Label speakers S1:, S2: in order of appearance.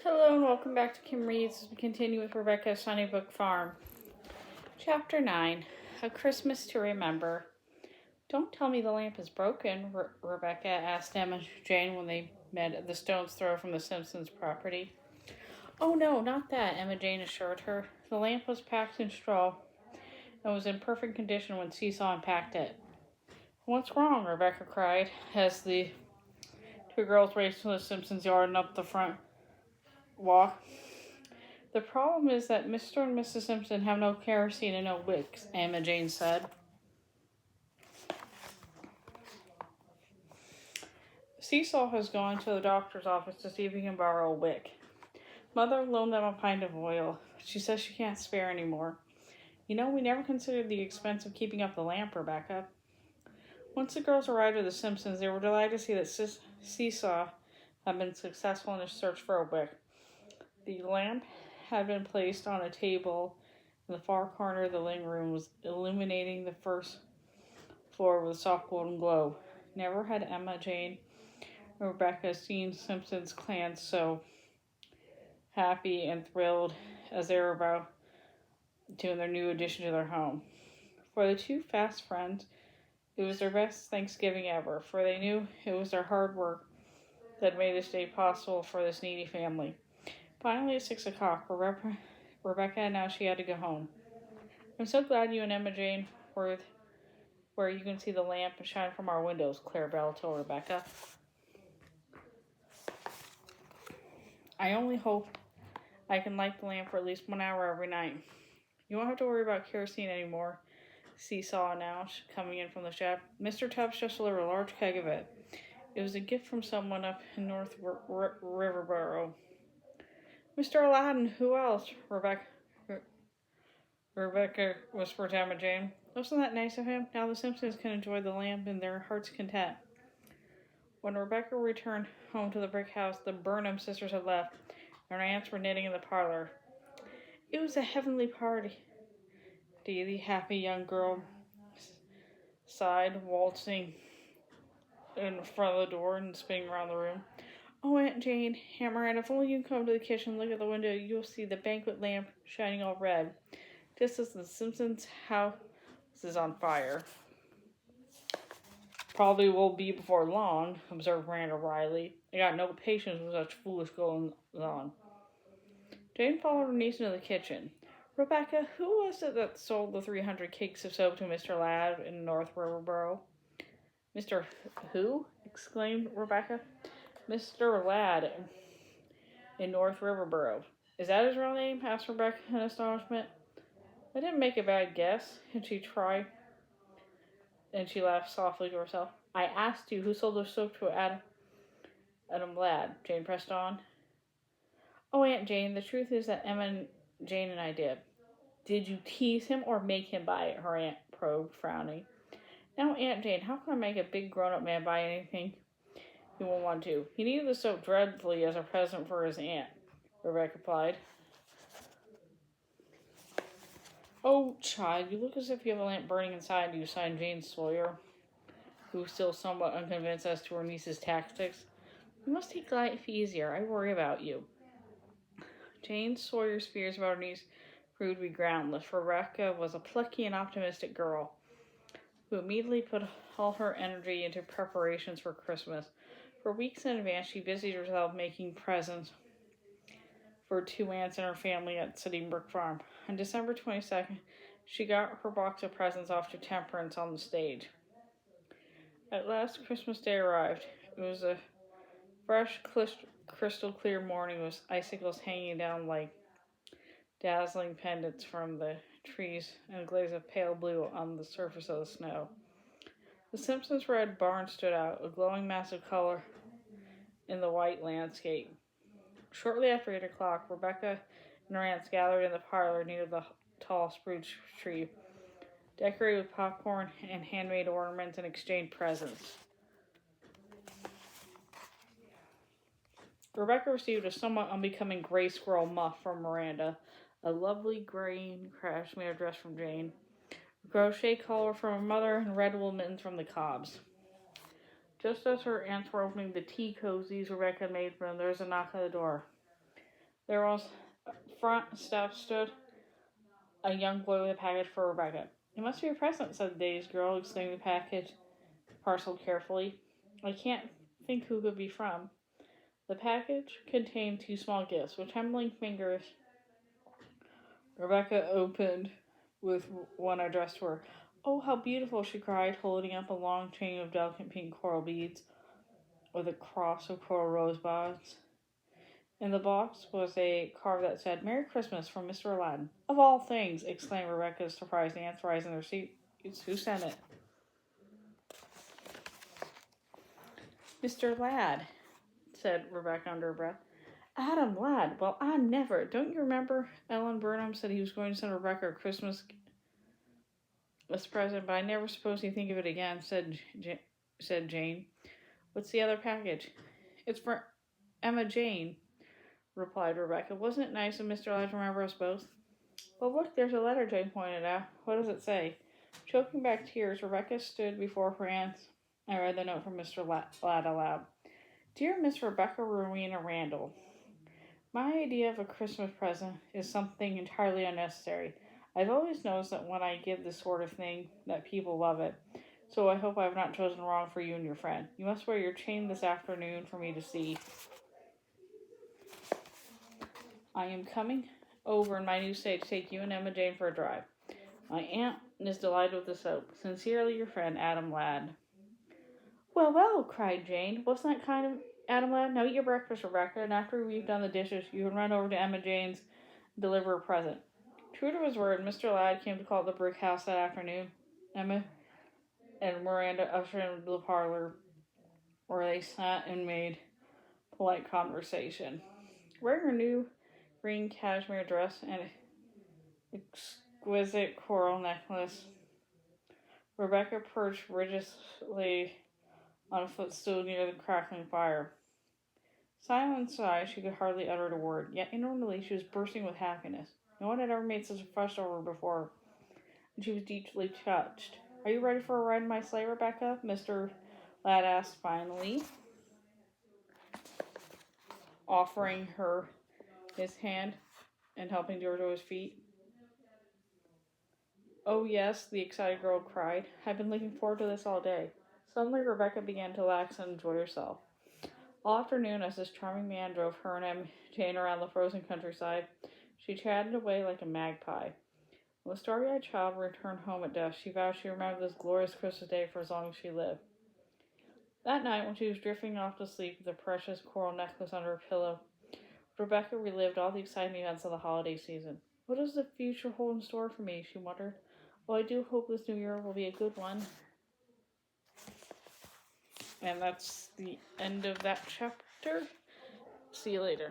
S1: Hello and welcome back to Kim Reads as we continue with Rebecca's Sunnybrook Farm. Chapter 9, A Christmas to Remember. Don't tell me the lamp is broken, Rebecca asked Emma Jane when they met at the stone's throw from the Simpsons' property. Oh no, not that, Emma Jane assured her. The lamp was packed in straw and was in perfect condition when Seesaw unpacked it. What's wrong? Rebecca cried as the two girls raced from the Simpsons' yard and up the front walk. The problem is that Mr. and Mrs. Simpson have no kerosene and no wicks, Emma Jane said. Seesaw has gone to the doctor's office to see if he can borrow a wick. Mother loaned them a pint of oil. She says she can't spare any more. You know, we never considered the expense of keeping up the lamp, Rebecca. Once the girls arrived at the Simpsons, they were delighted to see that Seesaw had been successful in his search for a wick. The lamp had been placed on a table in the far corner of the living room, was illuminating the first floor with a soft golden glow. Never had Emma Jane or Rebecca seen Simpson's clan so happy and thrilled as they were about to in their new addition to their home. For the two fast friends, it was their best Thanksgiving ever, for they knew it was their hard work that made this day possible for this needy family. Finally, at 6 o'clock, Rebecca announced she had to go home. I'm so glad you and Emma Jane were where you can see the lamp shine from our windows, Claire Bell told Rebecca. I only hope I can light the lamp for at least 1 hour every night. You won't have to worry about kerosene anymore, Seesaw announced, coming in from the shed. Mr. Tubbs just delivered a large keg of it. It was a gift from someone up in North Riverboro. Mr. Aladdin, who else? Rebecca whispered to Emma Jane. Wasn't that nice of him? Now the Simpsons can enjoy the lamp in their heart's content. When Rebecca returned home to the brick house, the Burnham sisters had left, and her aunts were knitting in the parlor. It was a heavenly party, the happy young girl sighed, waltzing in front of the door and spinning around the room. Oh, Aunt Jane, Hammerhead, if only you can come to the kitchen and look at the window, you'll see the banquet lamp shining all red, just as the Simpsons' house is on fire. Probably will be before long, observed Miranda wryly. I got no patience with such foolish goings on. Jane followed her niece into the kitchen. Rebecca, who was it that sold the 300 cakes of soap to Mr. Ladd in North Riverboro? Mr. Who? Exclaimed Rebecca. Mr. Ladd in North Riverboro. Is that his real name? Asked Rebecca in astonishment. I didn't make a bad guess, and she laughed softly to herself. I asked you who sold the soap to Adam Ladd, Jane pressed on. Oh, Aunt Jane, the truth is that Emma Jane and I did. Did you tease him or make him buy it? Her aunt probed, frowning. Now, Aunt Jane, how can I make a big grown-up man buy anything he won't want to? He needed the soap dreadfully as a present for his aunt, Rebecca replied. Oh, child, you look as if you have a lamp burning inside you, sighed Jane Sawyer, who was still somewhat unconvinced as to her niece's tactics. You must take life easier. I worry about you. Jane Sawyer's fears about her niece proved to be groundless, for Rebecca was a plucky and optimistic girl who immediately put all her energy into preparations for Christmas. For weeks in advance, she busied herself making presents for two aunts and her family at Sunnybrook Farm. On December 22nd, she got her box of presents off to Temperance on the stage. At last, Christmas Day arrived. It was a fresh, crystal clear morning with icicles hanging down like dazzling pendants from the trees and a glaze of pale blue on the surface of the snow. The Simpsons' red barn stood out, a glowing mass of color in the white landscape. Shortly after 8 o'clock, Rebecca and her aunts gathered in the parlor near the tall spruce tree, decorated with popcorn and handmade ornaments, and exchanged presents. Rebecca received a somewhat unbecoming gray squirrel muff from Miranda, a lovely green cashmere dress from Jane, a crochet collar from her mother, and red wool mittens from the Cobbs. Just as her aunts were opening the tea cozies Rebecca made for them, there was a knock at the door. There was front step stood a young boy with a package for Rebecca. It must be a present, said the dazed girl, extending the package parcel carefully. I can't think who could be from. The package contained two small gifts. With trembling fingers, Rebecca opened with one addressed to her. Oh, how beautiful, she cried, holding up a long chain of delicate pink coral beads with a cross of coral rosebuds. In the box was a card that said, Merry Christmas from Mr. Aladdin. Of all things, exclaimed Rebecca's surprised aunts, rising their seats. Who sent it? Mr. Ladd, said Rebecca under her breath. Adam Ladd? Well, I never. Don't you remember Ellen Burnham said he was going to send Rebecca a Christmas present, but I never supposed he'd think of it again, said Jane. What's the other package? It's for Emma Jane, replied Rebecca. Wasn't it nice of Mr. Ladd to remember us both? Well, look, there's a letter, Jane pointed out. What does it say? Choking back tears, Rebecca stood before her aunts and read the note from Mr. Ladd aloud. Dear Miss Rebecca Rowena Randall, my idea of a Christmas present is something entirely unnecessary. I've always noticed that when I give this sort of thing, that people love it. So I hope I have not chosen wrong for you and your friend. You must wear your chain this afternoon for me to see. I am coming over in my new state to take you and Emma Jane for a drive. My aunt is delighted with the soap. Sincerely, your friend, Adam Ladd. Well, well, cried Jane. Wasn't that kind of Adam Ladd? Now eat your breakfast, Rebecca, and after we've done the dishes, you can run over to Emma Jane's and deliver a present. True to his word, Mr. Ladd came to call at the brick house that afternoon. Emma and Miranda ushered him into the parlor, where they sat and made polite conversation. Wearing her new green cashmere dress and exquisite coral necklace, Rebecca perched rigorously on a footstool near the crackling fire. Silent inside, she could hardly utter a word, yet inwardly she was bursting with happiness. No one had ever made such a fuss over her before, and she was deeply touched. Are you ready for a ride in my sleigh, Rebecca? Mr. Ladd asked finally, offering her his hand and helping her to his feet. Oh, yes, the excited girl cried. I've been looking forward to this all day. Suddenly, Rebecca began to relax and enjoy herself. All afternoon, as this charming man drove her and Emma Jane around the frozen countryside, she chatted away like a magpie. When the starry-eyed child returned home at dusk, she vowed she remembered this glorious Christmas day for as long as she lived. That night, when she was drifting off to sleep with the precious coral necklace under her pillow, Rebecca relived all the exciting events of the holiday season. What does the future hold in store for me? She wondered. Well, I do hope this new year will be a good one. And that's the end of that chapter. See you later.